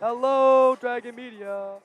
Hello, Dragon Media.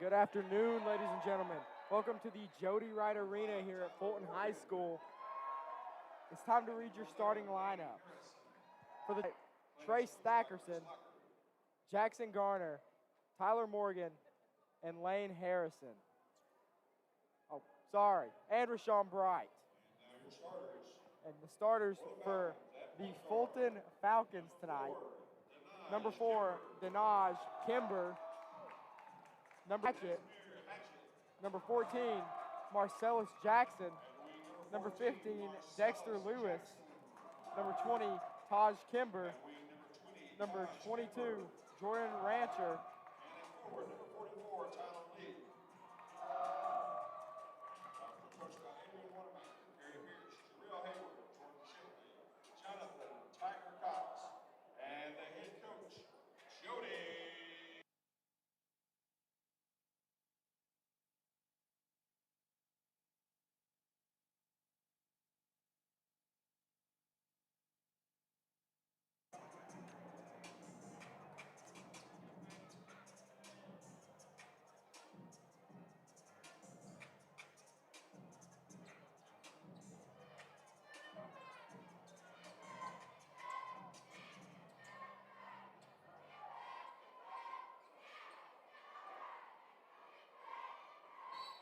Good afternoon, ladies and gentlemen. Welcome to the Jody Wright Arena here at Fulton High School. It's time to read your starting lineup. For the Trace Thackerson, Jackson Garner, Tyler Morgan, and Lane Harrison. And Rashawn Bright. And the starters for the Fulton Falcons tonight. Number 4, Denaj Kimber. Number 14, Marcellus Jackson. Number 15, Dexter Lewis. Number 20, Taj Kimber. Number 22, Jordan Rancher.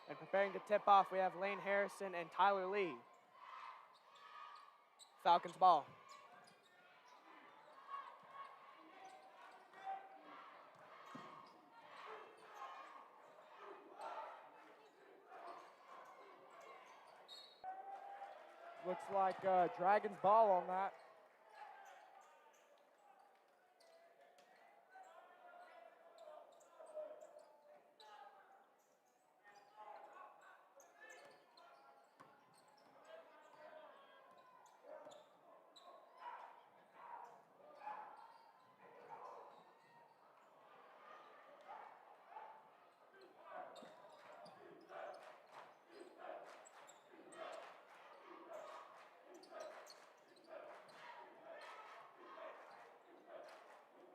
And preparing to tip off, we have Lane Harrison and Tyler Lee. Falcons ball. Looks like Dragons ball on that.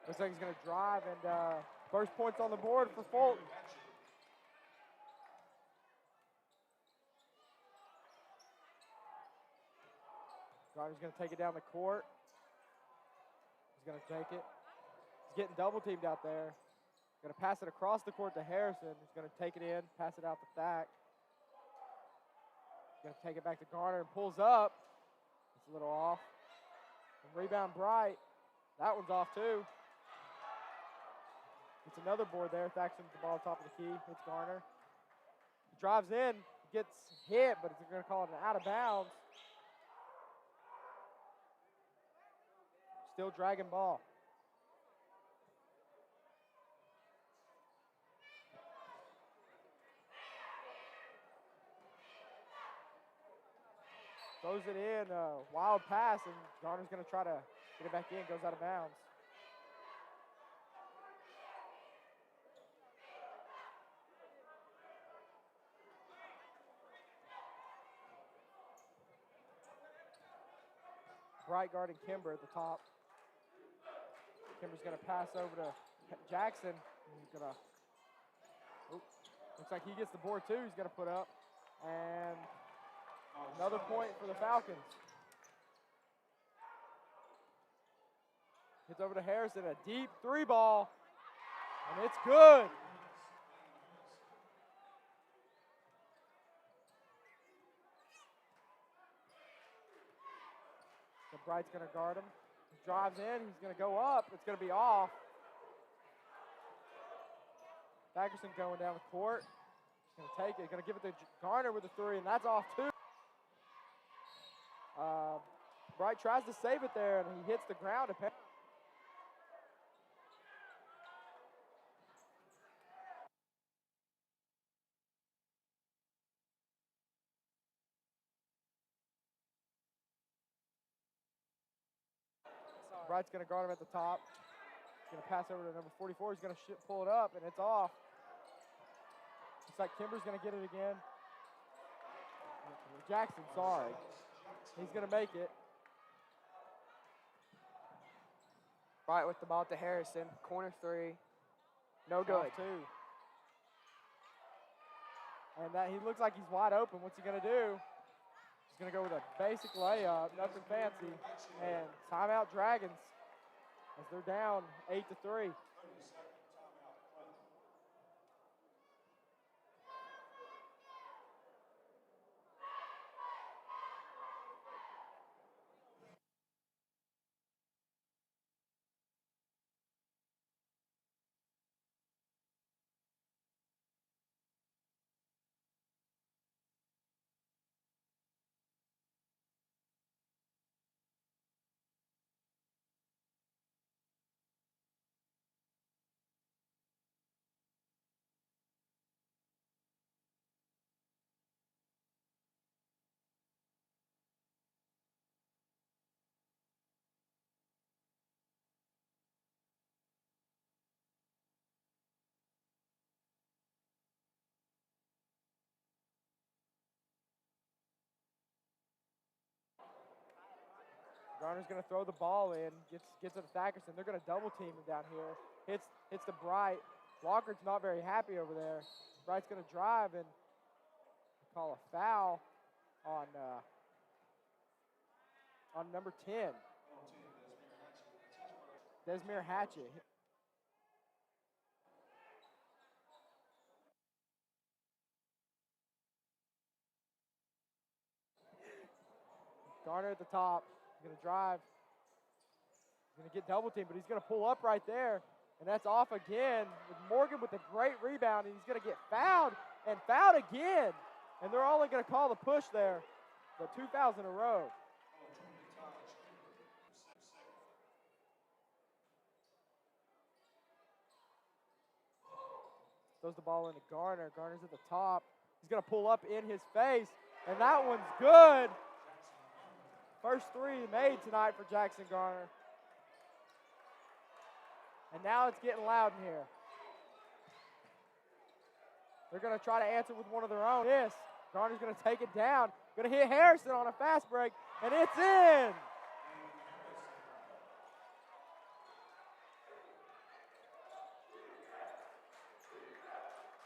Looks like he's going to drive, and first points on the board for Fulton. Garner's going to take it down the court. He's going to take it. He's getting double teamed out there. Going to pass it across the court to Harrison. He's going to take it in, pass it out to Thack. Going to take it back to Garner and pulls up. It's a little off. And rebound Bright. That one's off too. It's another board there. Thackson's the ball top of the key. It's Garner. He drives in, gets hit, but it's going to call it an out of bounds. Still dragging ball. Throws it in, wild pass, and Garner's going to try to get it back in, goes out of bounds. Bright guarding Kimber at the top. Kimber's going to pass over to Jackson. He's going to, looks like he gets the board too. He's going to put up. And another point for the Falcons. Gets over to Harrison, a deep three ball, and it's good. So Bright's going to guard him. He drives in, he's going to go up. It's going to be off. Thackerson going down the court. He's going to take it. He's going to give it to Garner with a three, and that's off too. Bright tries to save it there, and he hits the ground. Bright's going to guard him at the top. He's going to pass over to number 44. He's going to pull it up, and it's off. Looks like Kimber's going to get it again. Jackson, sorry. He's going to make it. Bright with the ball to Harrison. Corner three. No good. Two. And that he looks like he's wide open. What's he going to do? He's going to go with a basic layup, nothing fancy. And timeout Dragons as they're down 8-3. Garner's going to throw the ball in, gets it to Thackerson. They're going to double team him down here. Hits the Bright. Walker's not very happy over there. Bright's going to drive and call a foul on number 10. Desmere Hatchett. Garner at the top. He's going to drive. He's going to get double teamed, but he's going to pull up right there. And that's off again with Morgan with a great rebound. And he's going to get fouled and fouled again. And they're only going to call the push there. But 2 fouls in a row. Throws the ball into Garner. Garner's at the top. He's going to pull up in his face. And that one's good. First three made tonight for Jackson Garner. And now it's getting loud in here. They're going to try to answer with one of their own. Yes, Garner's going to take it down. Going to hit Harrison on a fast break, and it's in.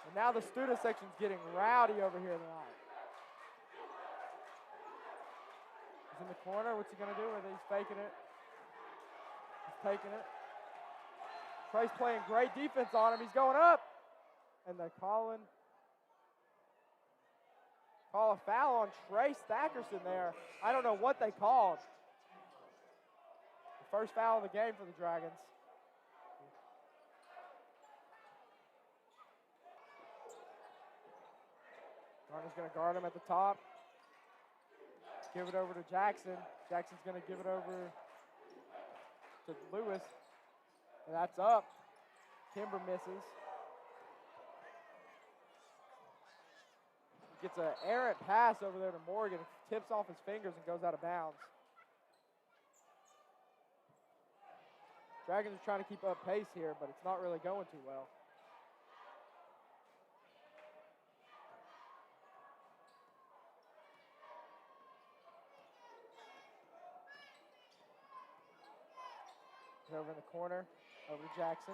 And now the student section's getting rowdy over here tonight. He's in the corner. What's he going to do with it? He's faking it. He's taking it. Trey's playing great defense on him. He's going up. And they call a foul on Trey Thackerson there. I don't know what they called. The first foul of the game for the Dragons. Garner's going to guard him at the top. Give it over to Jackson. Jackson's going to give it over to Lewis. And that's up. Kimber misses. Gets an errant pass over there to Morgan. Tips off his fingers and goes out of bounds. Dragons are trying to keep up pace here, but it's not really going too well. Over in the corner, over to Jackson.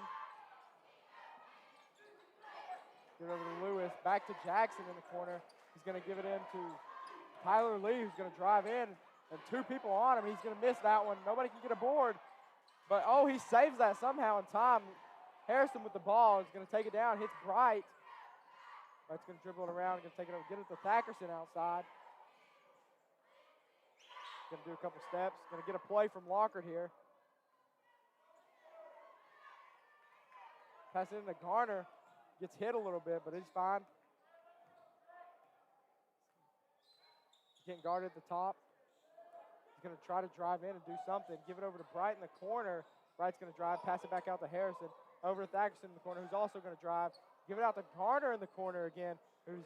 Give it over to Lewis, back to Jackson in the corner. He's going to give it in to Tyler Lee, who's going to drive in, and two people on him. He's going to miss that one. Nobody can get a board. But, oh, he saves that somehow in time. Harrison with the ball is going to take it down, hits Bright. Bright's going to dribble it around, going to take it over, get it to Thackerson outside. Going to do a couple steps. Going to get a play from Lockard here. Pass it into Garner. Gets hit a little bit, but he's fine. Getting guarded at the top. He's going to try to drive in and do something. Give it over to Bright in the corner. Bright's going to drive, pass it back out to Harrison. Over to Thackerson in the corner, who's also going to drive. Give it out to Garner in the corner again.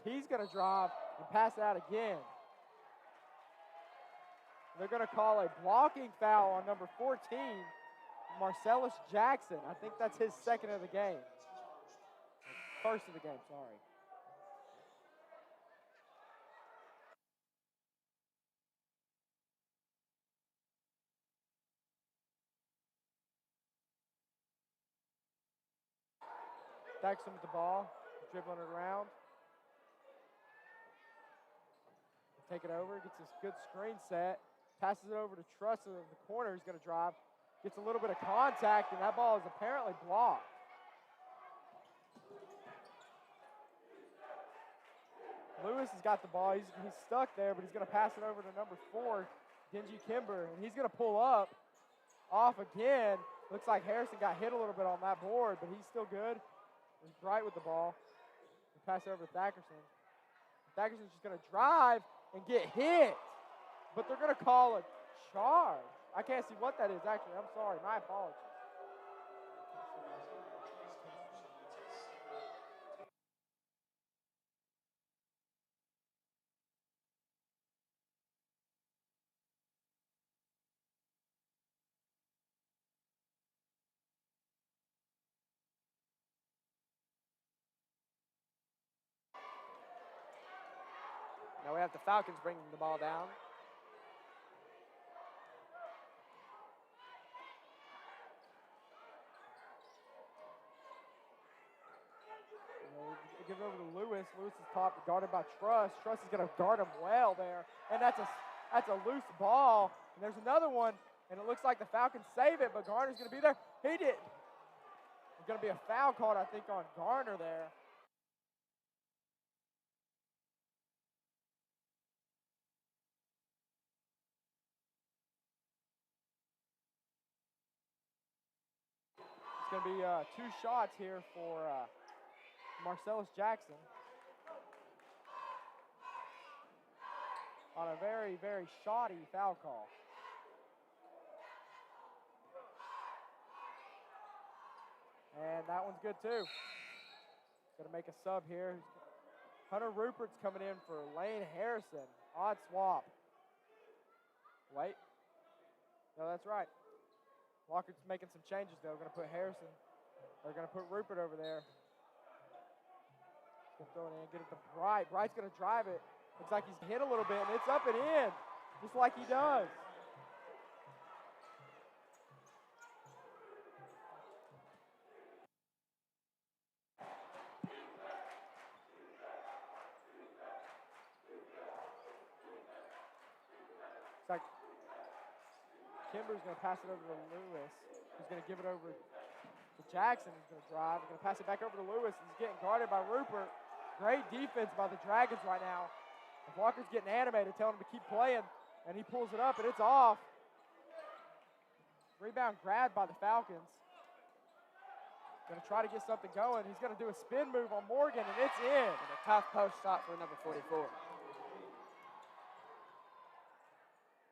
He's going to drive and pass it out again. They're going to call a blocking foul on number 14. Marcellus Jackson. I think that's his second of the game. First of the game, sorry. Jackson with the ball, dribbling it around. Take it over, gets this good screen set, passes it over to Truss in the corner. He's going to drive, gets a little bit of contact, and that ball is apparently blocked. Lewis has got the ball. He's stuck there, but he's going to pass it over to number 4, Genji Kimber, and he's going to pull up off again. Looks like Harrison got hit a little bit on that board, but he's still good. He's bright with the ball. He pass it over to Thackerson. Thackerson's just going to drive and get hit, but they're going to call a charge. I can't see what that is, actually. I'm sorry. My apologies. Now we have the Falcons bringing the ball down. Give it over to Lewis. Lewis is top, guarded by Truss. Truss is going to guard him well there, and that's a loose ball. And there's another one, and it looks like the Falcons save it, but Garner's going to be there. He did. There's going to be a foul called, I think, on Garner there. It's going to be 2 shots here for Marcellus Jackson on a very, very shoddy foul call. And that one's good too. Going to make a sub here. Hunter Rupert's coming in for Lane Harrison. Odd swap. Wait. No, that's right. Walker's making some changes though. Going to put Harrison. They're going to put Rupert over there. Going to throw it in, get it to Bright. Bright's going to drive it. Looks like he's hit a little bit, and it's up and in, just like he does. Looks like Kimber's going to pass it over to Lewis. He's going to give it over to Jackson. He's going to drive. He's going to pass it back over to Lewis. He's getting guarded by Rupert. Great defense by the Dragons right now. Walker's getting animated, telling him to keep playing, and he pulls it up, and it's off. Rebound grabbed by the Falcons. Going to try to get something going. He's going to do a spin move on Morgan, and it's in. And a tough post shot for number 44.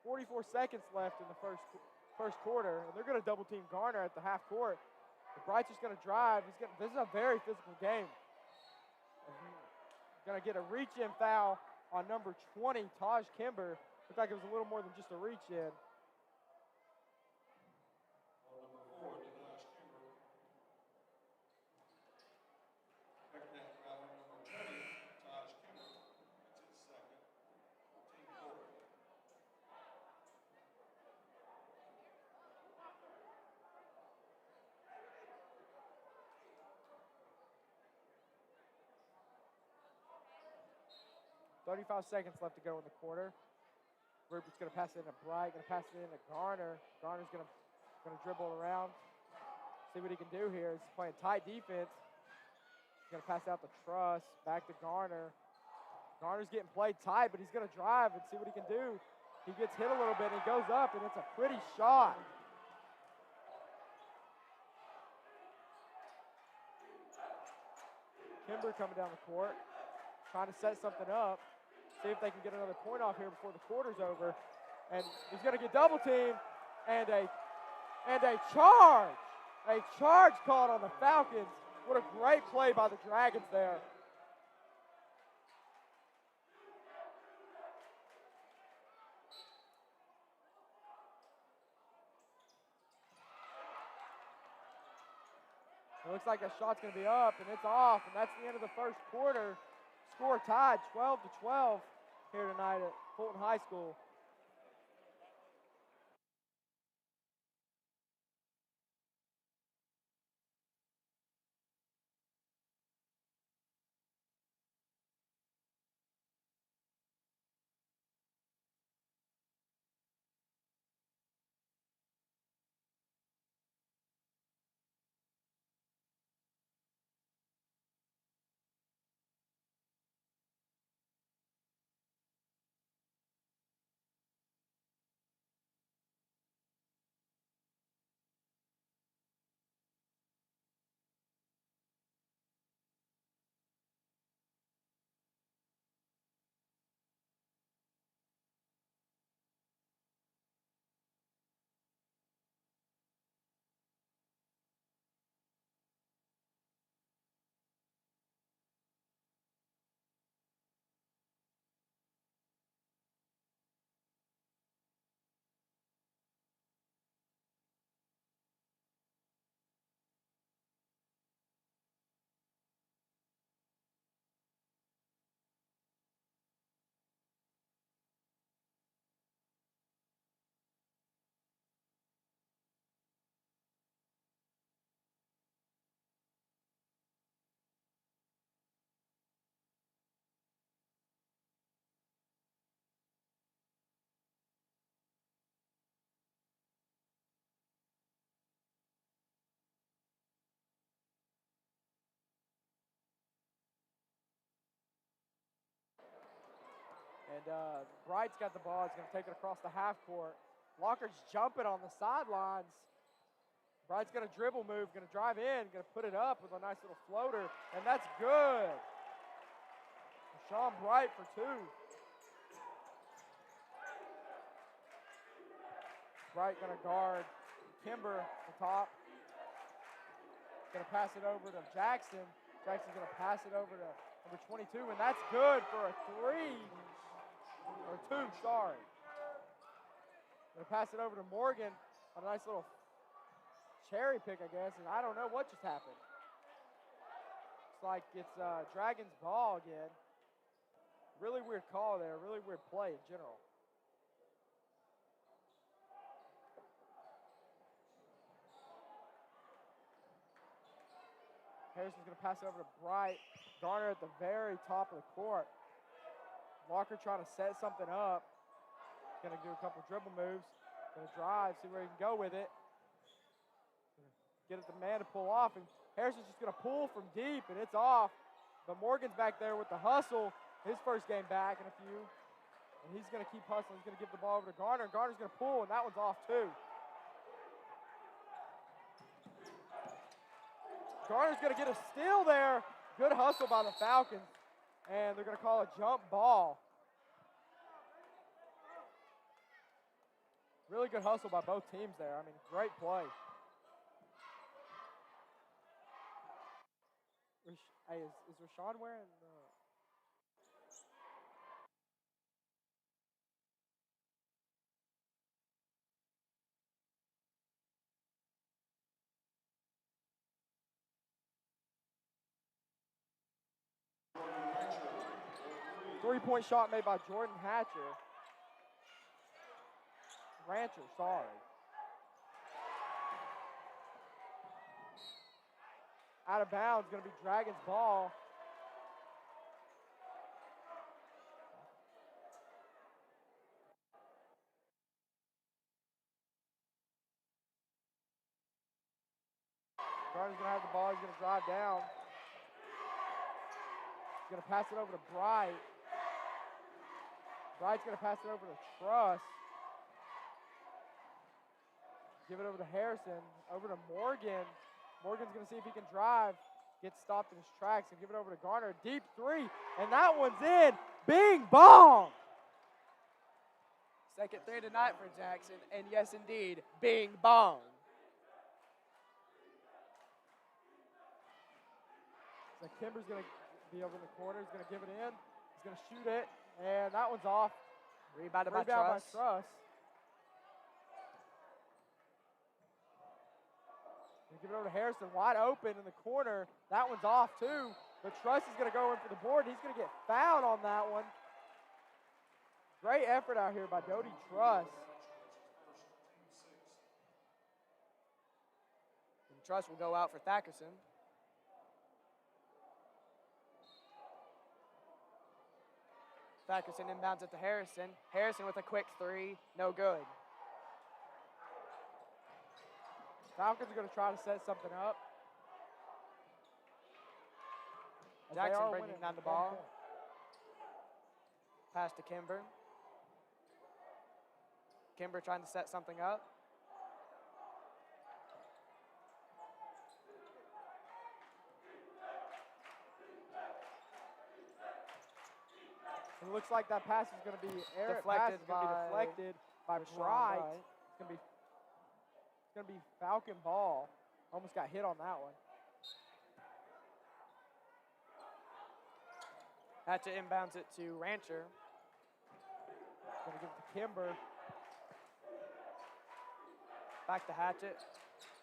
44 seconds left in the first quarter, and they're going to double team Garner at the half court. Bright's just going to drive. This is a very physical game. Going to get a reach-in foul on number 20, Taj Kimber. Looked like it was a little more than just a reach-in. .35 seconds left to go in the quarter. Rupert's going to pass it in to Bright, going to pass it in to Garner. Garner's going to dribble around, see what he can do here. He's playing tight defense. He's going to pass out to Truss, back to Garner. Garner's getting played tight, but he's going to drive and see what he can do. He gets hit a little bit, and he goes up, and it's a pretty shot. Kimber coming down the court, trying to set something up. See if they can get another point off here before the quarter's over. And he's going to get double teamed, and a charge. A charge called on the Falcons. What a great play by the Dragons there. It looks like that shot's going to be up, and it's off, and that's the end of the first quarter. Score tied 12-12 here tonight at Fulton High School. And Bright's got the ball. He's going to take it across the half court. Locker's jumping on the sidelines. Bright's going to dribble move, going to drive in, going to put it up with a nice little floater, and that's good. Sean Bright for two. Bright going to guard Kimber at the top. Going to pass it over to Jackson. Jackson's going to pass it over to number 22, and that's good for a three. Or two, sorry. Going to pass it over to Morgan on a nice little cherry pick, I guess, and I don't know what just happened. Looks like it's Dragons' ball again. Really weird call there, really weird play in general. Harrison's going to pass it over to Bright. Garner at the very top of the court. Walker trying to set something up. Going to do a couple dribble moves. Going to drive, see where he can go with it. Get it the man to pull off, and Harrison's just going to pull from deep, and it's off. But Morgan's back there with the hustle. His first game back in a few. And he's going to keep hustling. He's going to give the ball over to Garner, and Garner's going to pull, and that one's off too. Garner's going to get a steal there. Good hustle by the Falcons. And they're going to call a jump ball. Really good hustle by both teams there. I mean, great play. Hey, is Rashawn wearing the... 3-point shot made by Jordan Rancher, sorry. Out of bounds, going to be Dragons' ball. Garner's going to have the ball. He's going to drive down. He's going to pass it over to Bright. Bright's going to pass it over to Truss. Give it over to Harrison. Over to Morgan. Morgan's going to see if he can drive. Gets stopped in his tracks and give it over to Garner. Deep three, and that one's in. Bing bong! Second three tonight for Jackson, and yes, indeed, bing bong. So Kimber's going to be over in the corner. He's going to give it in. He's going to shoot it, and that one's off. Rebound by Truss. Give it over to Harrison, wide open in the corner. That one's off too, but Truss is going to go in for the board. He's going to get fouled on that one. Great effort out here by Dodie Truss. And Truss will go out for Thackerson. Thackerson inbounds it to Harrison. Harrison with a quick three, no good. Falcons are going to try to set something up. Jackson bringing down the ball. Pass to Kimber. Kimber trying to set something up. It looks like that pass is going to be deflected by Bright. It's going to be Falcon ball. Almost got hit on that one. Hatchet inbounds it to Rancher. Going to give it to Kimber. Back to Hatchet.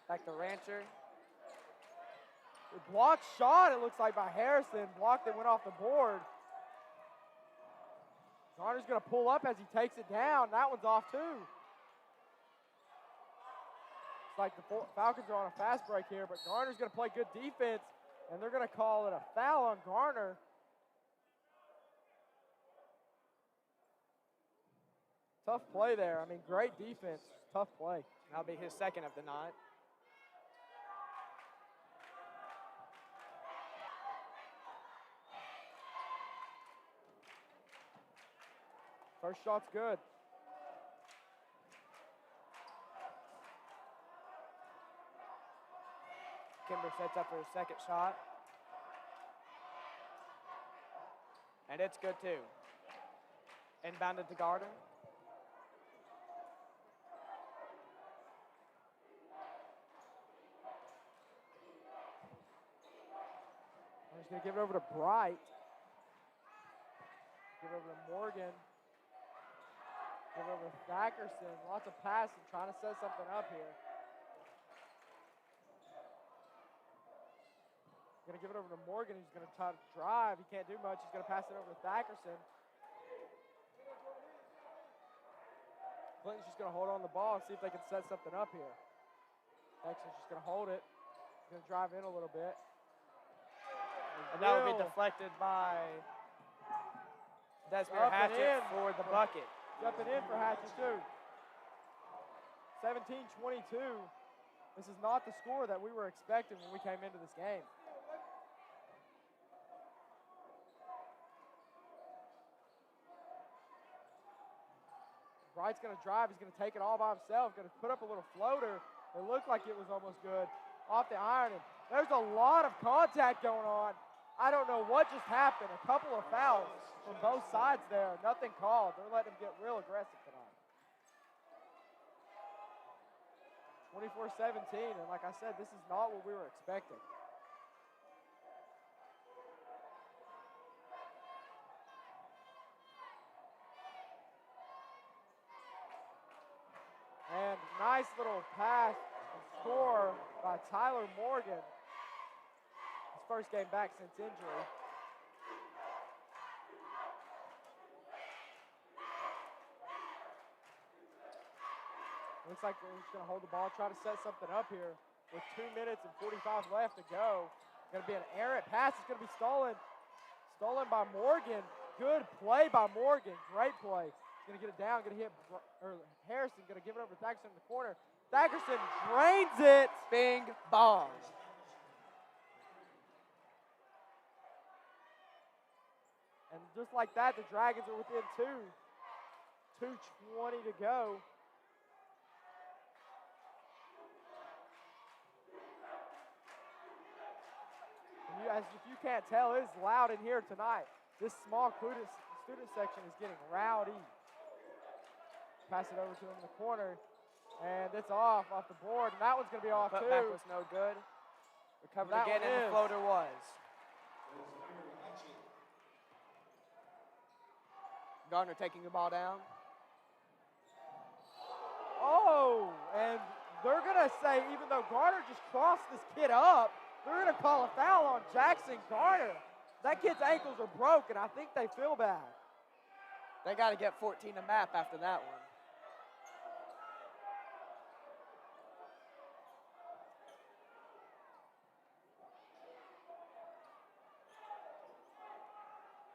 Back to Rancher. A blocked shot, it looks like, by Harrison. Blocked that went off the board. Garner's going to pull up as he takes it down. That one's off too. It's like the Falcons are on a fast break here, but Garner's going to play good defense, and they're going to call it a foul on Garner. Tough play there. I mean, great defense. Tough play. That'll be his second of the night. First shot's good. Kimber sets up for his second shot. And it's good too. Inbounded to Gardner. He's going to give it over to Bright. Give it over to Morgan. Give it over to Thackerson. Lots of passing, trying to set something up here. Going to give it over to Morgan. He's going to try to drive. He can't do much. He's going to pass it over to Thackerson. Clinton's just going to hold on the ball and see if they can set something up here. Thackerson's just going to hold it. He's going to drive in a little bit. And that will be deflected by Desmere Hatchett for the bucket. Jumping in for Hatchett too. 17-22. This is not the score that we were expecting when we came into this game. Wright's going to drive. He's going to take it all by himself. Going to put up a little floater. It looked like it was almost good off the iron. And there's a lot of contact going on. I don't know what just happened. A couple of fouls from both sides there. Nothing called. They're letting them get real aggressive tonight. 24-17, and like I said, this is not what we were expecting. And nice little pass and score by Tyler Morgan. His first game back since injury. Looks like they're just going to hold the ball, try to set something up here with 2 minutes and 45 left to go. Going to be an errant pass. It's going to be stolen. Stolen by Morgan. Good play by Morgan. Great play. He's going to get it down. Going to hit Harrison. Going to give it over to Thackerson in the corner. Thackerson drains it. Bing bong. And just like that, the Dragons are within 2. 2:20 to go. As if you can't tell, it is loud in here tonight. This small student section is getting rowdy. Pass it over to him in the corner, and it's off the board, and that one's going to be off too. Putback was no good. Recovered That again, one and the is. floater was. Gardner taking the ball down. Oh, and they're going to say, even though Gardner just crossed this kid up, they're going to call a foul on Jackson Gardner. That kid's ankles are broken. I think they feel bad. They got to get 14 a map after that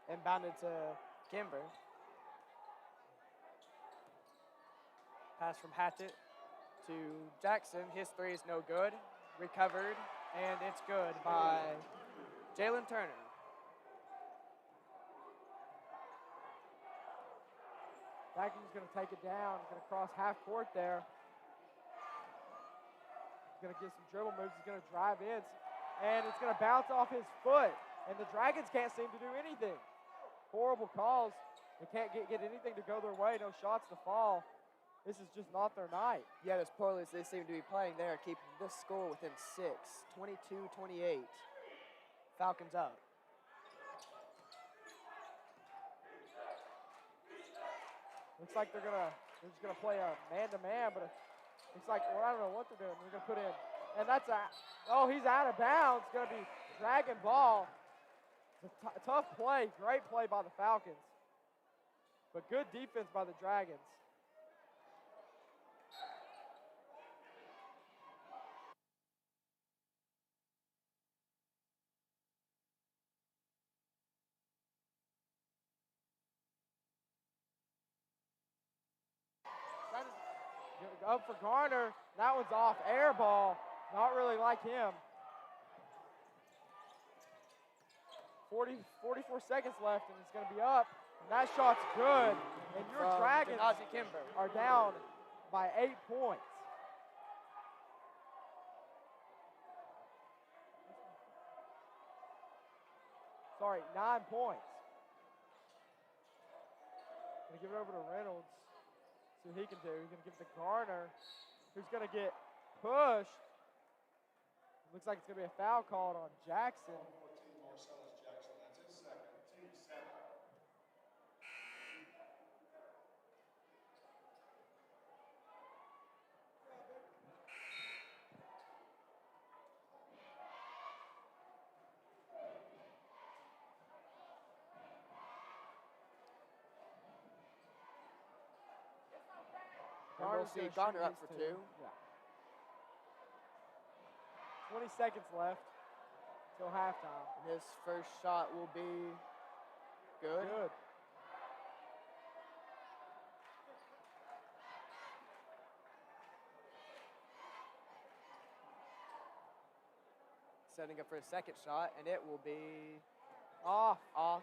one. Inbounded to Kimber. Pass from Hatchett to Jackson. His three is no good. Recovered, and it's good by Jalen Turner. Thackerson's going to take it down. He's going to cross half court there. He's going to get some dribble moves. He's going to drive in, and it's going to bounce off his foot. And the Dragons can't seem to do anything. Horrible calls. They can't get anything to go their way. No shots to fall. This is just not their night. Yet as poorly as they seem to be playing, they are keeping this score within 6. 22-28. Falcons up. Looks like they're just gonna play a man-to-man, but it's like, well, I don't know what they're doing. They're gonna put in, and that's he's out of bounds. It's gonna be Dragon ball. It's a tough play, great play by the Falcons, but good defense by the Dragons. Up for Garner. That one's off. Air ball. Not really like him. 44 seconds left, and it's going to be up. And that shot's good. And your from Dragons Janazi Kimber. are down by 8 points. Sorry, 9 points. Gonna give it over to Reynolds. See what he can do. He's gonna give it to Garner, who's gonna get pushed. Looks like it's gonna be a foul called on Jackson. And we'll see Garner up for 2. Yeah. 20 seconds left till halftime. And his first shot will be good. Good. Setting up for a second shot, and it will be Off. off.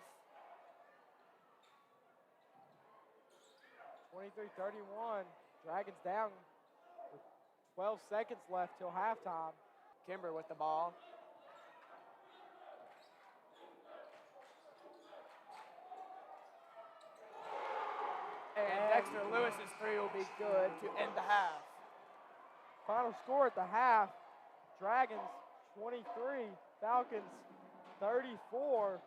23-31. Dragons down with 12 seconds left till halftime. Kimber with the ball. And Dexter Lewis's 3 will be good to end the half. Final score at the half, Dragons 23, Falcons 34.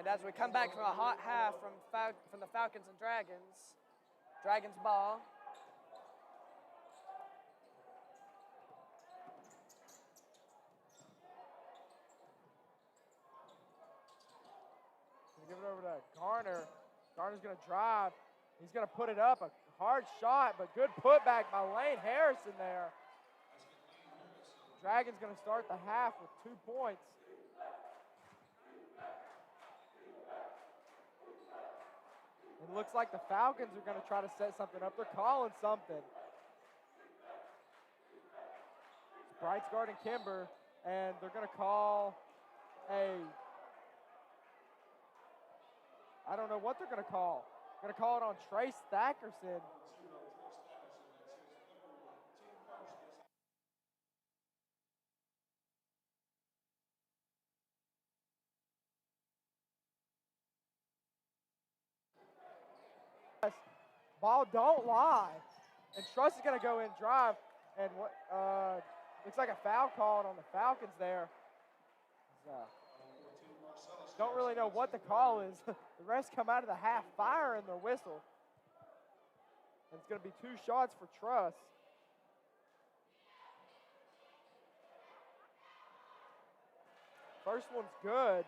And as we come back from a hot half from the Falcons and Dragons, Dragons ball. Give it over to Garner. Garner's going to drive. He's going to put it up. A hard shot, but good putback by Lane Harrison there. Dragons going to start the half with 2 points. It looks like the Falcons are going to try to set something up. They're calling something. It's Brights guarding Kimber, and they're going to call I don't know what they're going to call. They're going to call it on Trace Thackerson. Ball don't lie. And Truss is going to go in drive. And what looks like a foul called on the Falcons there. Don't really know what the call is. The refs come out of the half firing their whistle. And it's going to be 2 shots for Truss. First one's good.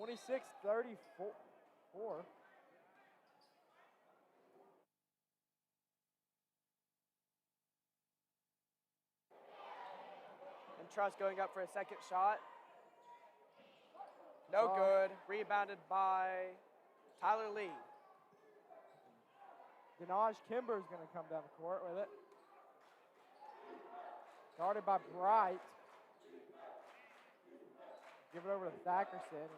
26-34. And Truss going up for a second shot. No good. Rebounded by Tyler Lee. Ganaj Kimber is going to come down the court with it. Guarded by Bright. Give it over to Thackerson.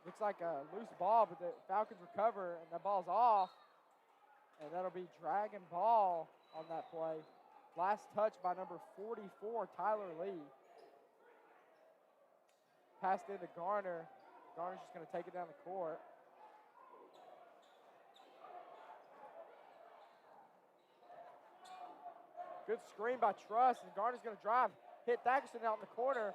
Looks like a loose ball, but the Falcons recover, and the ball's off. And that'll be Dragon ball on that play. Last touch by number 44, Tyler Lee. Passed into Garner. Garner's just going to take it down the court. Good screen by Truss, and Garner's going to drive. Hit Thackerson out in the corner.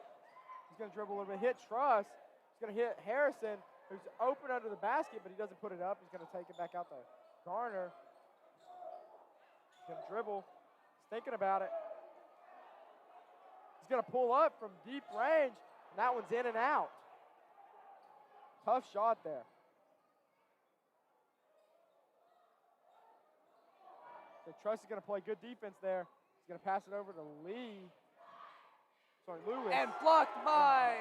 He's going to dribble a little bit. Hit Truss. He's going to hit Harrison, who's open under the basket, but he doesn't put it up. He's going to take it back out to Garner. He's going to dribble. He's thinking about it. He's going to pull up from deep range. And that one's in and out. Tough shot there. So Truss is going to play good defense there. He's going to pass it over to Lewis. And blocked by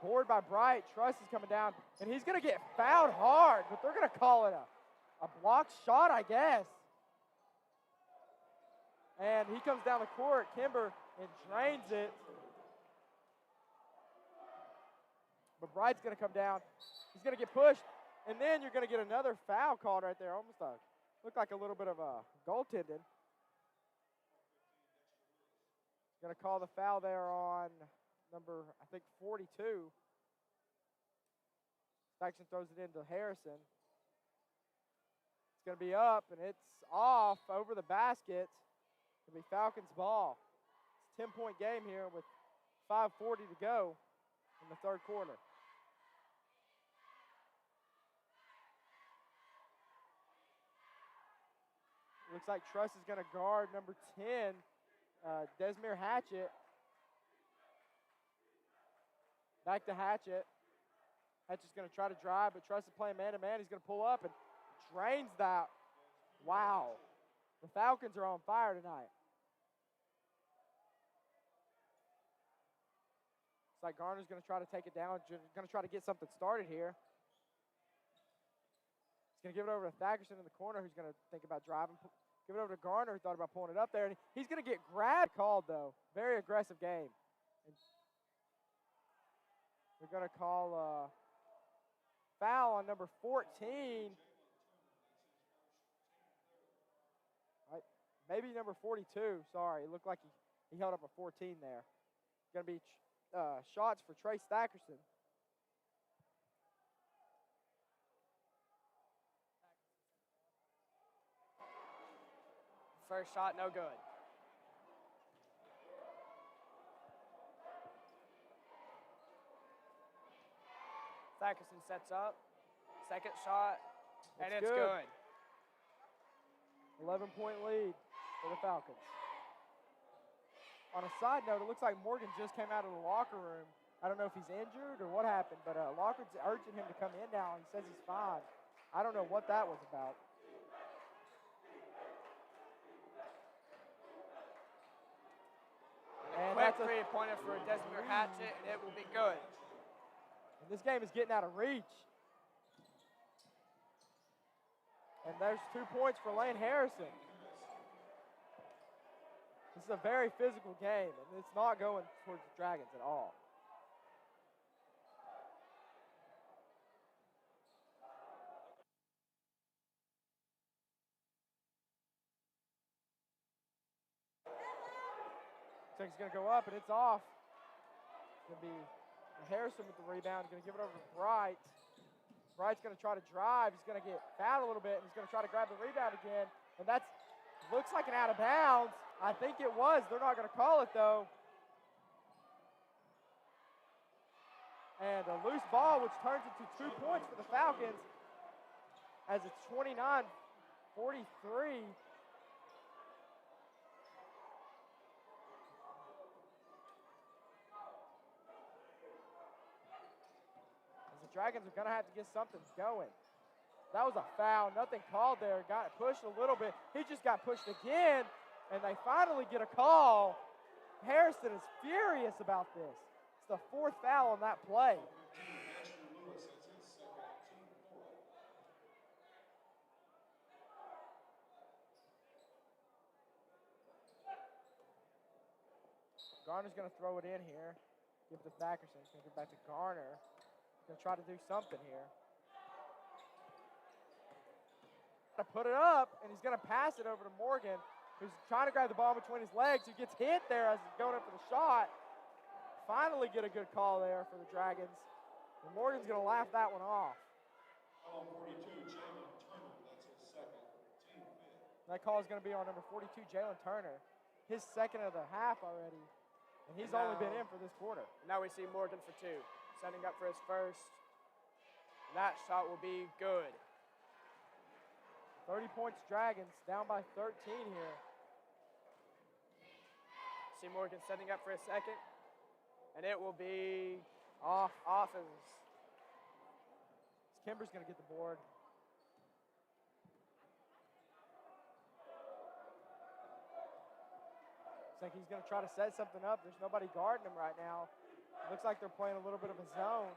board by Bright. Truss is coming down, and he's going to get fouled hard, but they're going to call it a blocked shot, I guess. And he comes down the court, Kimber, and drains it. But Bright's going to come down. He's going to get pushed, and then you're going to get another foul called right there. Almost looked like a little bit of a goaltending. Going to call the foul there on number, I think, 42. Jackson throws it into Harrison. It's going to be up, and it's off over the basket. It'll be Falcons ball. It's a 10-point game here with 5:40 to go in the third quarter. Looks like Truss is going to guard number 10, Desmere Hatchett. Back to Hatchett. Hatchett's going to try to drive, but Truss is playing man-to-man. He's going to pull up and drains that. Wow. The Falcons are on fire tonight. It's like Garner's going to try to take it down, going to try to get something started here. He's going to give it over to Thackerson in the corner, who's going to think about driving. Give it over to Garner, who thought about pulling it up there. And he's going to get grabbed. Called, though. Very aggressive game. And they're going to call a foul on number 14. Right. Maybe number 42. Sorry. It looked like he held up a 14 there. Going to be shots for Trey Stackerson. First shot, no good. Thackerson sets up. Second shot, and it's good. 11-point lead for the Falcons. On a side note, it looks like Morgan just came out of the locker room. I don't know if he's injured or what happened, but Locker's urging him to come in now. He says he's fine. I don't know what that was about. And quick three-pointer for Desimir Hatchett, and it will be good. And this game is getting out of reach. And there's 2 points for Lane Harrison. This is a very physical game, and it's not going towards the Dragons at all. Looks like he's going to go up, and it's off. It's going to be Harrison with the rebound. Going to give it over to Bright. Bright's going to try to drive. He's going to get fouled a little bit, and he's going to try to grab the rebound again. And that's looks like an out of bounds. I think it was. They're not going to call it, though. And a loose ball, which turns into 2 points for the Falcons as it's 29-43. Dragons are going to have to get something going. That was a foul. Nothing called there. Got pushed a little bit. He just got pushed again, and they finally get a call. Harrison is furious about this. It's the 4th foul on that play. Garner's going to throw it in here. Give it to Thackerson. He's going to give it back to Garner. Going to try to do something here. To put it up, and he's going to pass it over to Morgan, who's trying to grab the ball between his legs, who gets hit there as he's going up for the shot. Finally get a good call there for the Dragons. And Morgan's going to laugh that one off. That call is going to be on number 42, Jalen Turner. His second of the half already, and he's only been in for this quarter. Now we see Morgan for 2. Setting up for his first. That shot will be good. 30 points Dragons, down by 13 here. See Morgan setting up for a second. And it will be off as Kimber's going to get the board. Looks like he's going to try to set something up. There's nobody guarding him right now. Looks like they're playing a little bit of a zone,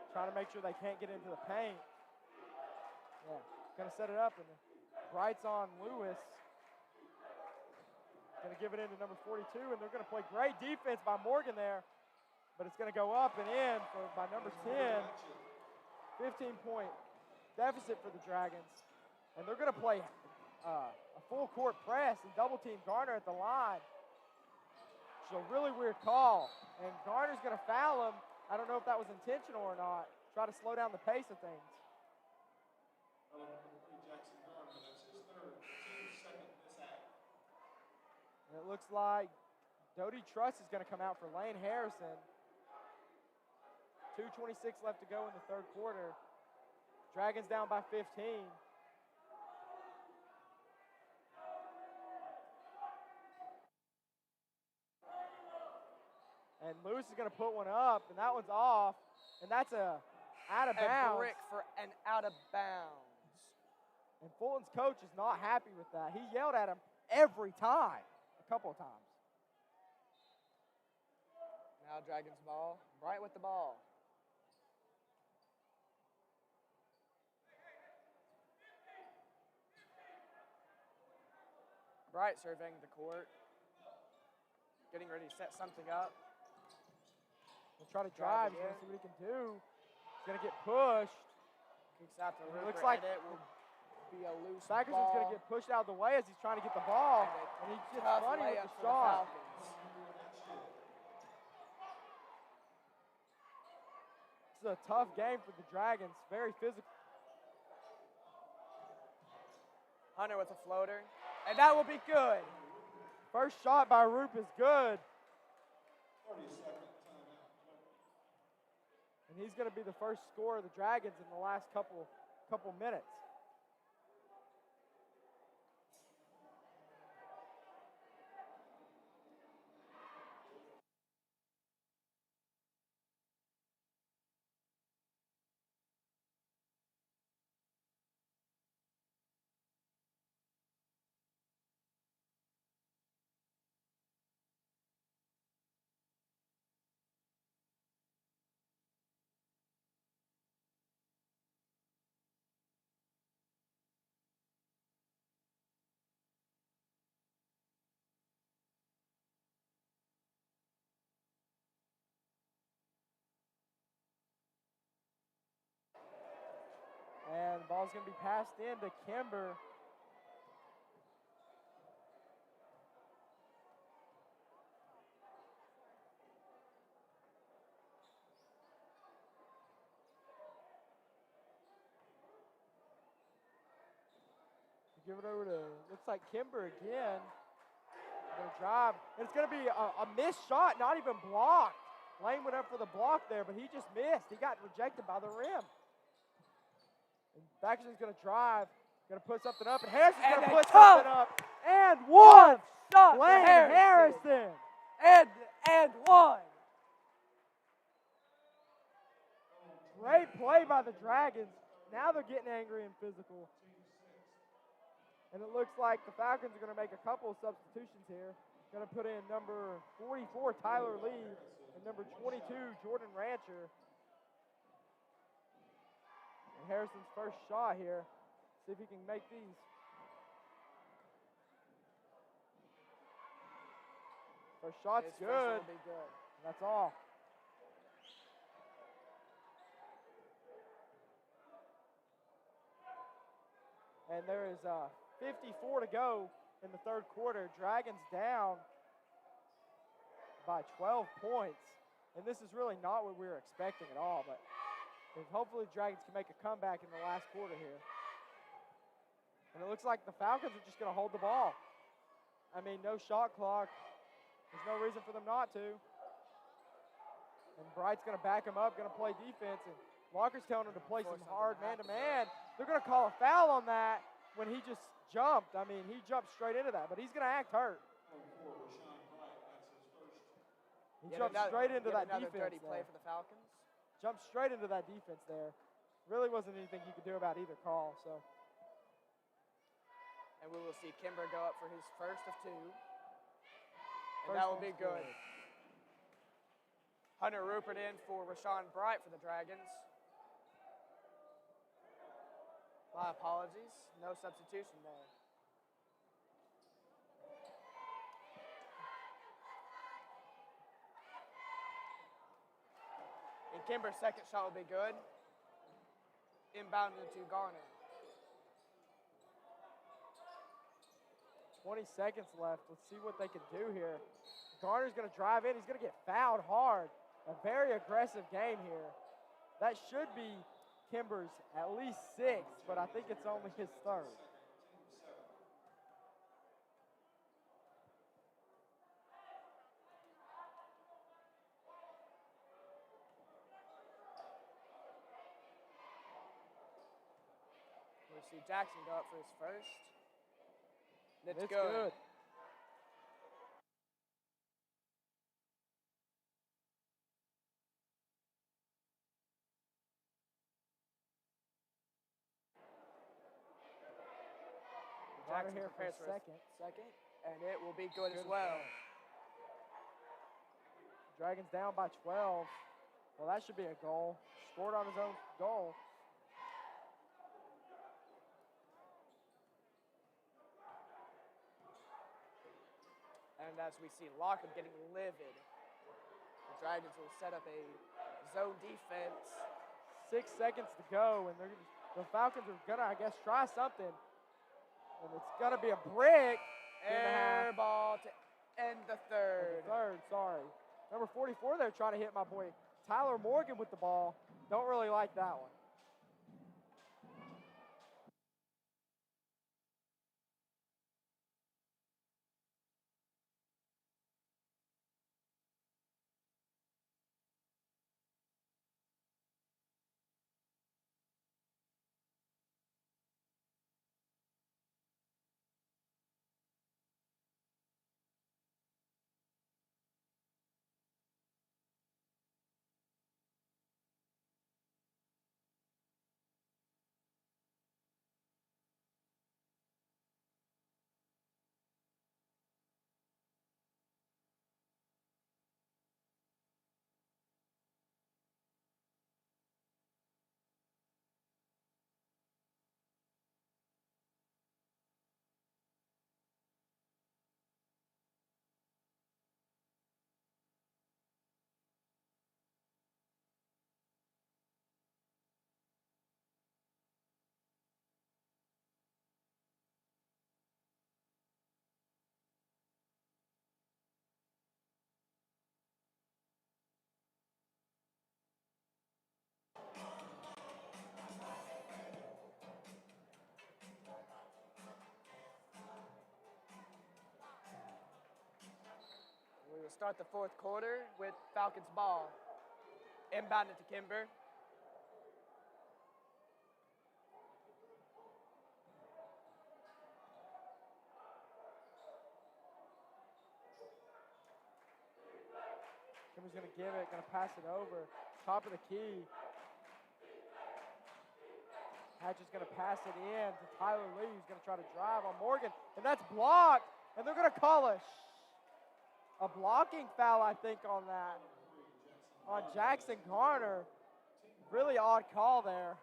trying to make sure they can't get into the paint. Yeah, going to set it up, and Bright's on Lewis. Going to give it into number 42, and they're going to play great defense by Morgan there, but it's going to go up and in by number 10. 15-point deficit for the Dragons, and they're going to play a full-court press and double-team Garner at the line. It's a really weird call, and Garner's going to foul him. I don't know if that was intentional or not. Try to slow down the pace of things. And it looks like Dodie Truss is going to come out for Lane Harrison. 2:26 left to go in the third quarter. Dragons down by 15. And Lewis is going to put one up, and that one's off, and that's out of bounds. A brick for an out of bounds. And Fulton's coach is not happy with that. He yelled at him every time, a couple of times. Now Dragons ball. Bright with the ball. Bright surveying the court. Getting ready to set something up. He'll try to drive. He's going to see what he can do. He's going to get pushed. Kicks out to Rupert, looks like and it will be a loose Sackerson's ball. going to get pushed out of the way as he's trying to get the ball. And he gets funny with the shot. is a tough game for the Dragons. Very physical. Hunter with a floater. And that will be good. First shot by Roop is good. And he's going to be the first scorer of the Dragons in the last couple minutes. And the ball's going to be passed in to Kimber. Give it over to, looks like Kimber again. Going to drive. And it's going to be a missed shot, not even blocked. Lane went up for the block there, but he just missed. He got rejected by the rim. And Baxter's going to drive, going to put something up, and Harrison's going to put something up. And one! Shot Lane Harrison. And one. Great play by the Dragons. Now they're getting angry and physical. And it looks like the Falcons are going to make a couple of substitutions here. Going to put in number 44, Tyler Lee, and number 22, Jordan Rancher. And Harrison's first shot here. See if he can make these. First shot's His good. first one will be good. That's all. And there is 54 to go in the third quarter. Dragons down by 12 points. And this is really not what we were expecting at all, but hopefully Dragons can make a comeback in the last quarter here. And it looks like the Falcons are just going to hold the ball. I mean, no shot clock. There's no reason for them not to. And Bright's going to back him up, going to play defense, and Walker's telling him to play some hard man-to-man. They're going to call a foul on that when he just jumped. I mean, he jumped straight into that, but he's going to act hurt. He jumped straight into that defense. Another dirty play for the Falcons. Jumped straight into that defense there. Really wasn't anything he could do about either call. So. And we will see Kimber go up for his first of two. And First that will be good. good. Hunter Rupert in for Rashawn Bright for the Dragons. My apologies. No substitution there. And Kimber's second shot will be good. Inbound into Garner. 20 seconds left. Let's see what they can do here. Garner's going to drive in. He's going to get fouled hard. A very aggressive game here. That should be Kimber's at least sixth, but I think it's only his third. We'll see Jackson go up for his first. That's It's good. good. Jackson here for prepares a for second. Second, and it will be good as well. Dragons down by 12. Well, that should be a goal. Scored on his own goal. And as we see Lockwood getting livid, the Dragons will set up a zone defense. 6 seconds to go, and the Falcons are gonna, I guess, try something. And it's gonna be a brick. Air ball to end the third. Sorry. Number 44 there trying to hit my boy Tyler Morgan with the ball. Don't really like that one. We will start the fourth quarter with Falcons ball. Inbounded to Kimber. Kimber's going to give it, going to pass it over. Top of the key. Hatch is going to pass it in to Tyler Lee, who's going to try to drive on Morgan. And that's blocked. And they're going to call a blocking foul, I think, on that. On Jackson Garner. Really odd call there.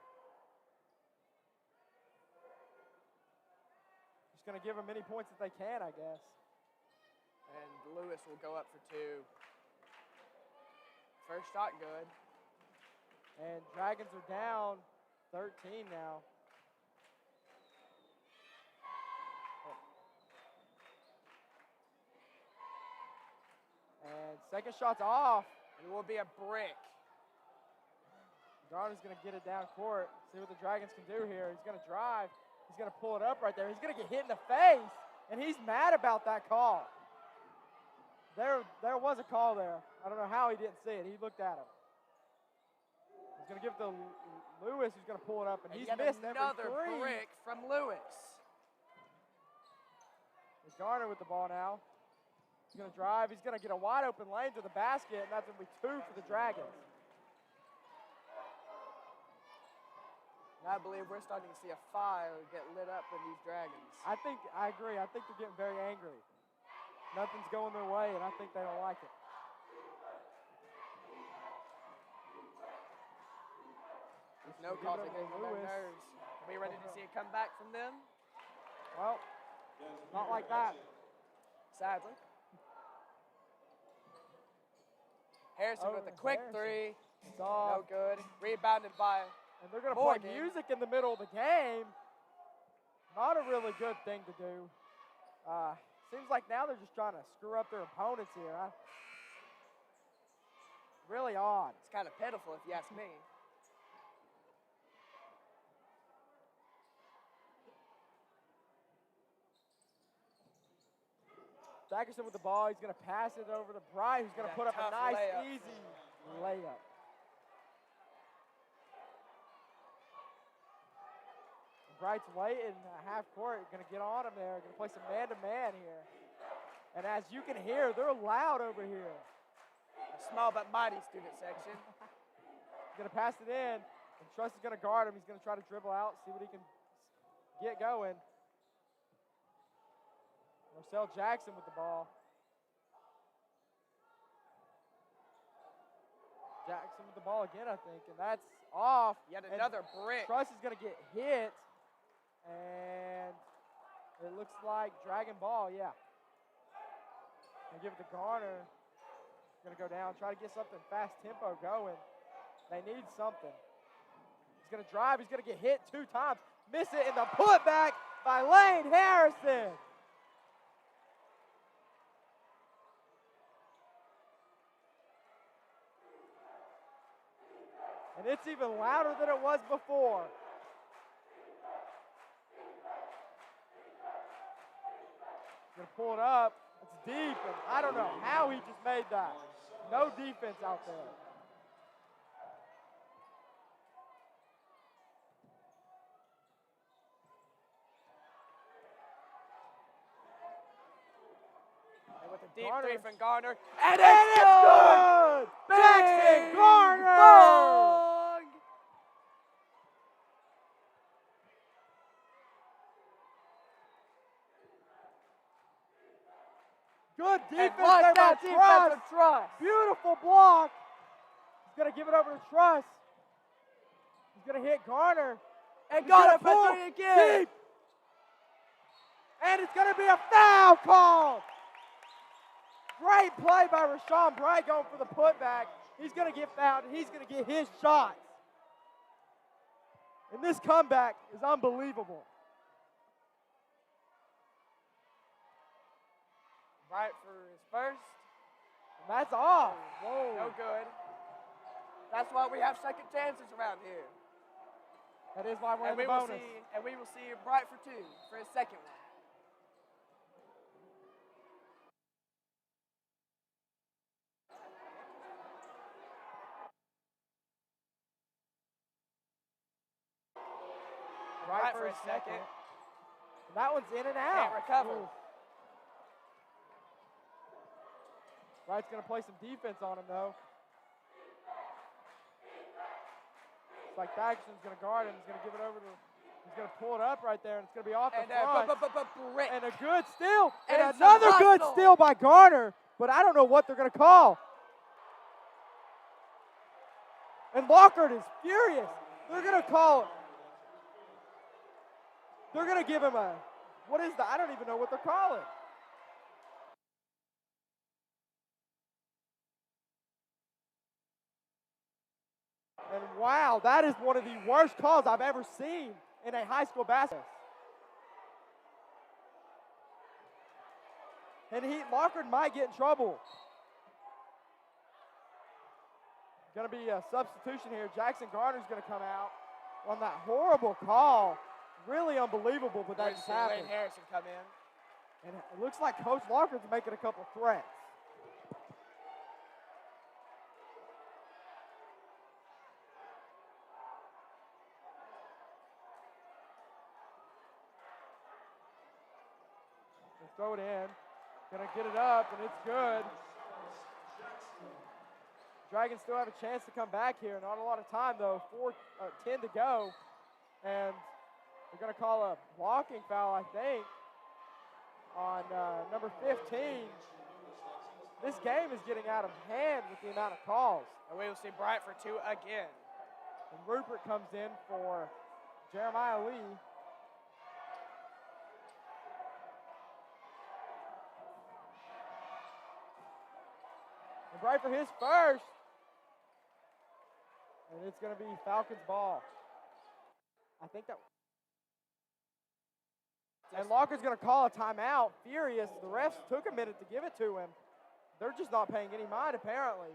Just going to give them any points that they can, I guess. And Lewis will go up for two. First shot good. And Dragons are down 13 now. And second shot's off. And it will be a brick. Garner's going to get it down court. See what the Dragons can do here. He's going to drive. He's going to pull it up right there. He's going to get hit in the face. And he's mad about that call. There was a call there. I don't know how he didn't see it. He looked at him. He's going to give it to Lewis, who's going to pull it up, and he's missed another every three. brick from Lewis. It's Garner with the ball now. He's going to drive. He's going to get a wide open lane to the basket, and that's going to be two for the Dragons. And I believe we're starting to see a fire get lit up in these Dragons. I agree. I think they're getting very angry. Nothing's going their way, and I think they don't like it. No calls are getting on their nerves. Are we ready to see a comeback from them? Well, not like that. Sadly. Harrison with a quick three. It's off. No good. Rebounded by And they're going to Morgan. play music in the middle of the game. Not a really good thing to do. Seems like now they're just trying to screw up their opponents here. Really odd. It's kind of pitiful if you ask me. Dackerson with the ball. He's going to pass it over to Bright, who's going to put up a nice, layup. easy layup. Bright's waiting half court, going to get on him there, going to play some man-to-man here. And as you can hear, they're loud over here. A small but mighty student section. He's going to pass it in, and Truss is going to guard him. He's going to try to dribble out, see what he can get going. Marcel Jackson with the ball. Jackson with the ball again, I think, and that's off. Yet another brick. Truss is going to get hit, and it looks like Dragon ball, yeah. Gonna give it to Garner. Gonna go down, try to get something fast tempo going. They need something. He's gonna drive, he's gonna get hit 2 times. Miss it in the putback by Lane Harrison. And it's even louder than it was before. Gonna pull it up. It's deep, and I don't know how he just made that. No defense out there. And with a deep Garner. three from Garner. And it's good! Jackson Garner! Bong! Good defense And look, there by that defensive trust. Beautiful block. He's going to give it over to Truss. He's going to hit Garner. And He's Garner gonna pull for three again. deep. And it's going to be a foul call. Great play by Rashawn Bright going for the putback. He's going to get fouled, and he's going to get his shots. And this comeback is unbelievable. Bright for his first. And that's off. Whoa. No good. That's why we have second chances around here. That is why we're And in the bonus. we will see Bright for two for his second one. Right for a second. And that one's in and out. Can't recover. Ooh. Wright's going to play some defense on him, though. It's like Thagson's going to guard him. He's going to give it over to he's going to pull it up right there, and it's going to be off the front. And a good steal. And another good steal by Garner, but I don't know what they're going to call. And Lockhart is furious. They're going to call it. They're going to give him a, what is that? I don't even know what they're calling. And wow, that is one of the worst calls I've ever seen in a high school basketball. And Lockhart might get in trouble. Going to be a substitution here. Jackson Garner's going to come out on that horrible call. Really unbelievable, but that just happened. Lane Harrison come in. And it looks like Coach Lockhart's making a couple threats. Let's throw it in. Gonna get it up, and it's good. Dragons still have a chance to come back here. Not a lot of time, though. 10 to go. And they're going to call a blocking foul, I think, on number 15. This game is getting out of hand with the amount of calls. And we will see Bryant for two again. And Rupert comes in for Jeremiah Lee. And Bryant for his first. And it's going to be Falcons ball. I think that. And Lockhart's going to call a timeout. Furious. The refs took a minute to give it to him. They're just not paying any mind, apparently.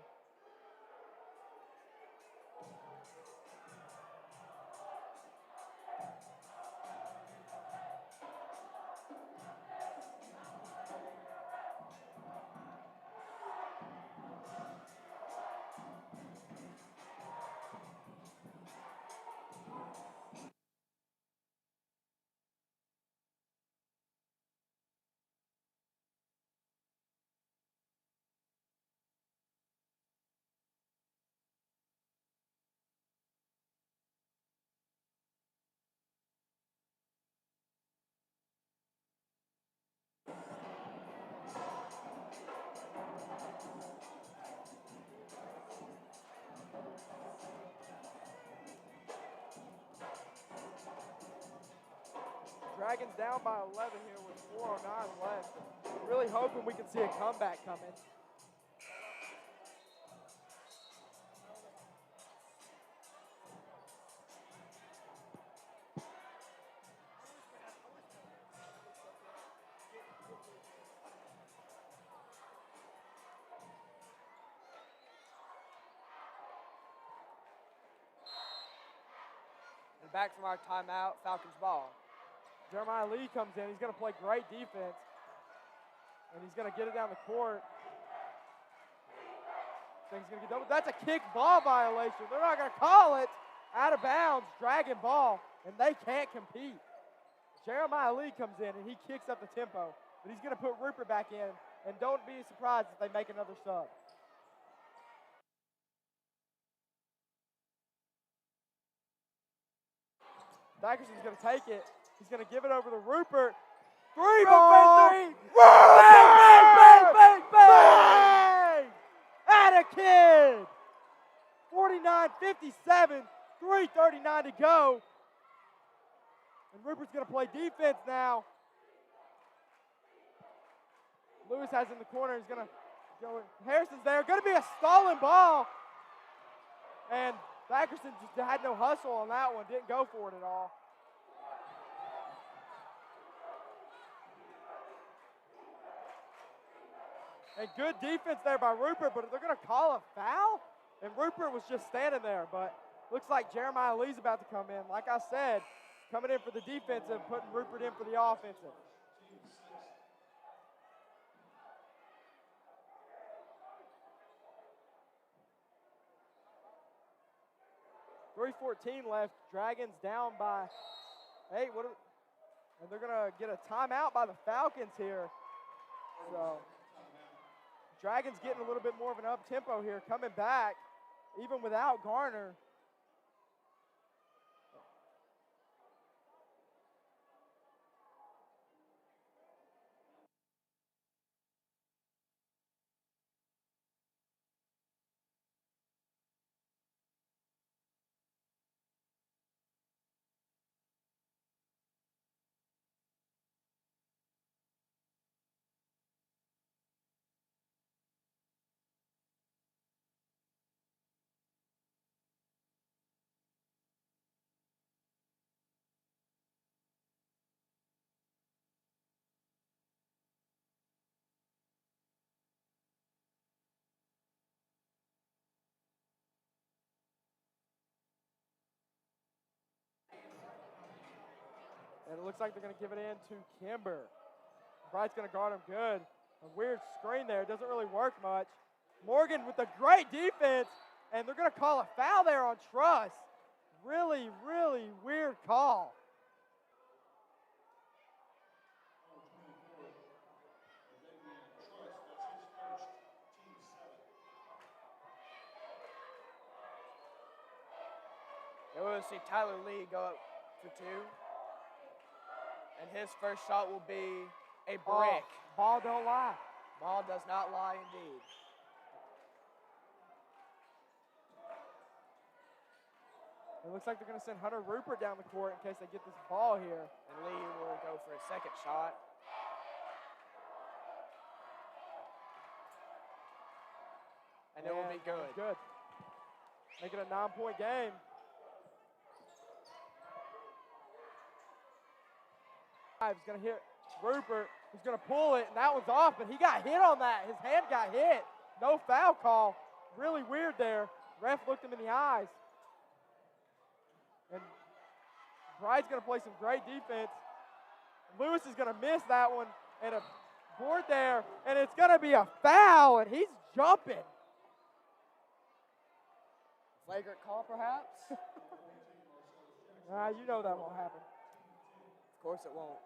Dragons down by 11 here with 4:09 left. Really hoping we can see a comeback coming. back from our timeout, Falcons ball. Jeremiah Lee comes in. He's going to play great defense. And he's going to get it down the court. He's going to get double. That's a kick ball violation. They're not going to call it. Out of bounds, dragging ball, and they can't compete. Jeremiah Lee comes in, and he kicks up the tempo. But he's going to put Rupert back in. And don't be surprised if they make another sub. Dickerson's going to take it. He's going to give it over to Rupert. Three ball. Three. Bang, bang, bang, bang. Atta kid. 49-57. 3:39 to go. And Rupert's going to play defense now. Lewis has in the corner. He's going to go in. Harrison's there. Going to be a stolen ball. And Dickerson just had no hustle on that one. Didn't go for it at all. And good defense there by Rupert, but they're going to call a foul? And Rupert was just standing there, but looks like Jeremiah Lee's about to come in. Like I said, coming in for the defensive, putting Rupert in for the offensive. .3:14 left. Dragons down by 8. And they're going to get a timeout by the Falcons here. So Dragons getting a little bit more of an up-tempo here, coming back, even without Garner. And it looks like they're going to give it in to Kimber. Bright's going to guard him good. A weird screen there. Doesn't really work much. Morgan with a great defense. And they're going to call a foul there on Truss. Really, really weird call. And we'll see Tyler Lee go up for 2. And his first shot will be a brick. Ball don't lie. Ball does not lie indeed. It looks like they're going to send Hunter Rupert down the court in case they get this ball here. And Lee will go for a second shot. And it will be good. Good. Make it a 9-point game. He's going to hit Rupert. He's going to pull it, and that one's off, but he got hit on that. His hand got hit. No foul call. Really weird there. Ref looked him in the eyes. And Bride's going to play some great defense. Lewis is going to miss that one, and a board there, and it's going to be a foul, and he's jumping. Flagrant call, perhaps? You know that won't happen. Of course it won't.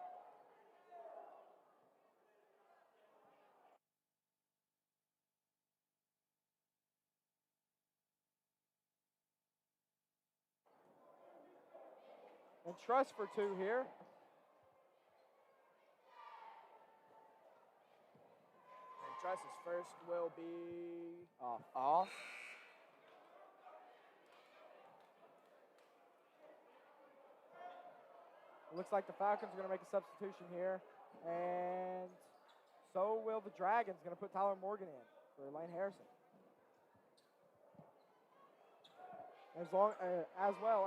And Truss for 2 here. And Truss's first will be off. It looks like the Falcons are going to make a substitution here. And so will the Dragons. Going to put Tyler Morgan in for Lane Harrison. As well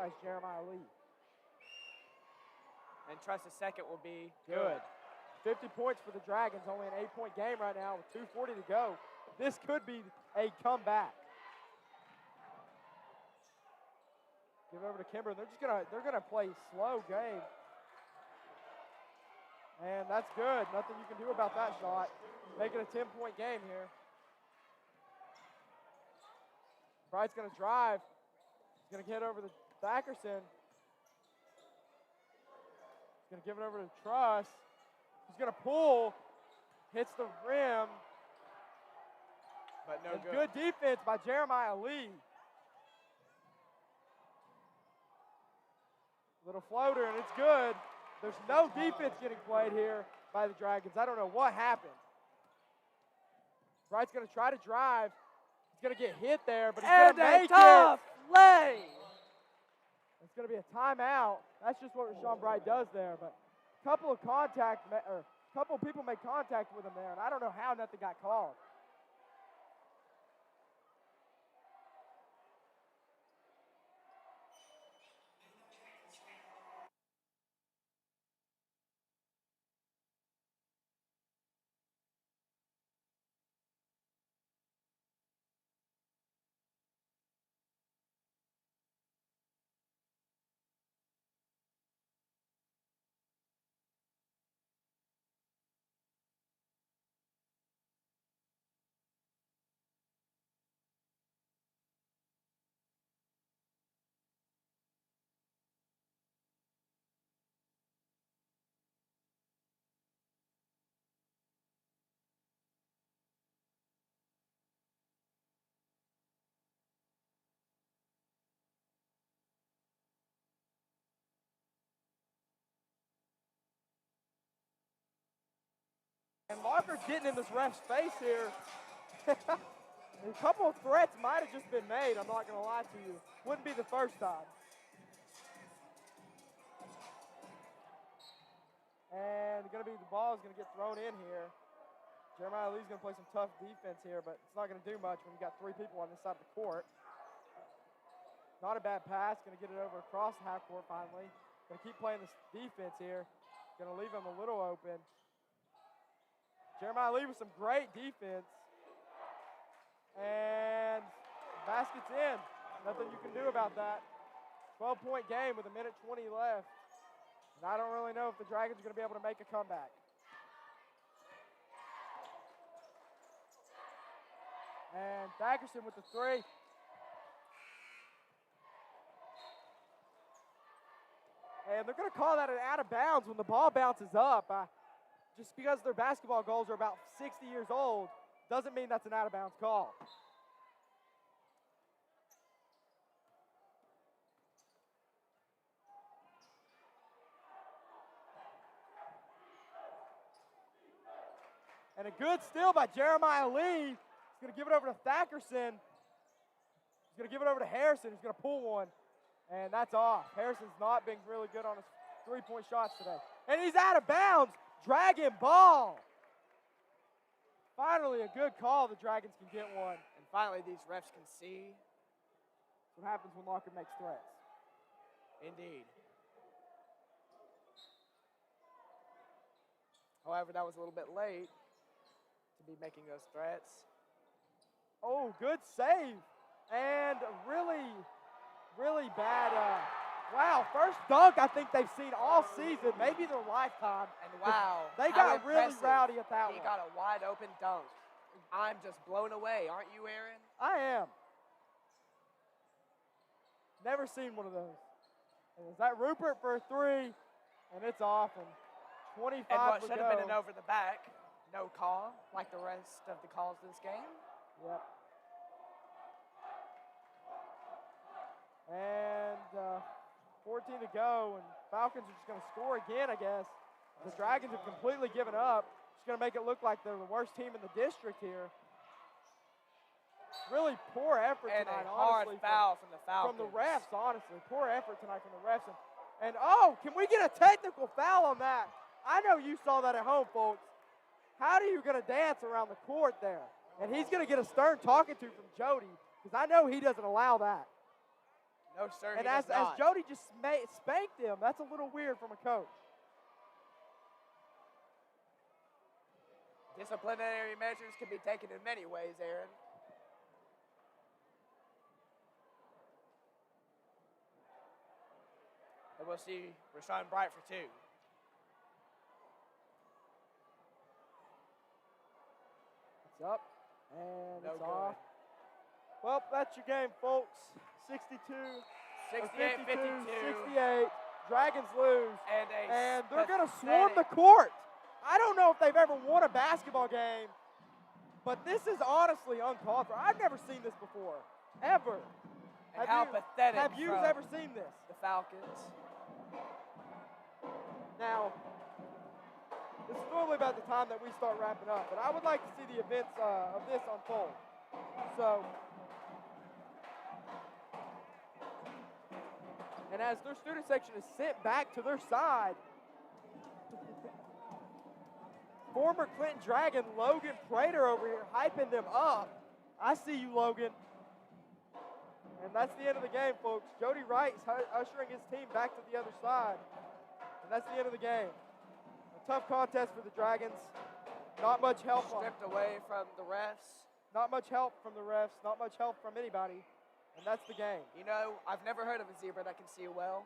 as Jeremiah Lee. And Truss's second will be good. 50 points for the Dragons, only an 8-point game right now with 2:40 to go. This could be a comeback. Give it over to Kimber. They're gonna play slow game. And that's good. Nothing you can do about that shot. Make it a 10-point game here. Bright's gonna drive. He's gonna get over to Thackerson. He's gonna give it over to Truss. He's gonna pull. Hits the rim. But no And good. good defense by Jeremiah Lee. Little floater, and it's good. There's no defense getting played here by the Dragons. I don't know what happened. Bright's going to try to drive. He's going to get hit there, but he's going to make a tough lay. It's going to be a timeout. That's just what Rashawn Bright does there. But a couple of people made contact with him there, and I don't know how nothing got called. And Locker's getting in this ref's face here. A couple of threats might have just been made, I'm not going to lie to you. Wouldn't be the first time. And the ball is going to get thrown in here. Jeremiah Lee's going to play some tough defense here, but it's not going to do much when you've got 3 people on this side of the court. Not a bad pass. Going to get it over across the half court finally. Going to keep playing this defense here. Going to leave him a little open. Jeremiah Lee with some great defense. And basket's in. Nothing you can do about that. 12-point game with 1:20 left. And I don't really know if the Dragons are going to be able to make a comeback. And Thackerson with the 3. And they're going to call that an out of bounds when the ball bounces up. Just because their basketball goals are about 60 years old doesn't mean that's an out of bounds call. And a good steal by Jeremiah Lee. He's going to give it over to Thackerson. He's going to give it over to Harrison, who's going to pull one. And that's off. Harrison's not been really good on his 3-point shots today. And he's out of bounds. Dragon ball. Finally, a good call. The Dragons can get one. And finally, these refs can see. That's what happens when Locker makes threats. Indeed. However, that was a little bit late to be making those threats. Oh, good save. And really, really bad. Wow, first dunk I think they've seen all season, maybe their lifetime. And wow, they got really rowdy at that one. He got a wide open dunk. I'm just blown away, aren't you, Aaron? I am. Never seen one of those. And is that Rupert for a 3? And it's off. And 25 and what to should go. have been an over the back, no call, like the rest of the calls this game. Yep. And 14 to go, and Falcons are just going to score again, I guess. The Dragons have completely given up. Just going to make it look like they're the worst team in the district here. Really poor effort and tonight, a hard honestly. foul from the Falcons. From the refs, honestly. Poor effort tonight from the refs. And oh, can we get a technical foul on that? I know you saw that at home, folks. How are you going to dance around the court there? And he's going to get a stern talking to from Jody, because I know he doesn't allow that. No, sir, and as Jody just spanked him, that's a little weird from a coach. Disciplinary measures can be taken in many ways, Aaron. And we'll see Rashawn Bright for 2. It's up, and No it's good. off. Well, that's your game, folks. 62, 68, 52. 68. Dragons lose, And they're going to swarm the court. I don't know if they've ever won a basketball game, but this is honestly uncalled for. I've never seen this before, ever. And how pathetic Have you from ever seen this? the Falcons. Now, this is normally about the time that we start wrapping up, but I would like to see the events of this unfold. So, and as their student section is sent back to their side, former Clinton Dragon Logan Prater over here hyping them up. I see you, Logan. And that's the end of the game, folks. Jody Wright is ushering his team back to the other side. And that's the end of the game. A tough contest for the Dragons. Not much help. Stripped away from the refs. Not much help from the refs. Not much help from anybody. And that's the game. You know, I've never heard of a zebra that can see well.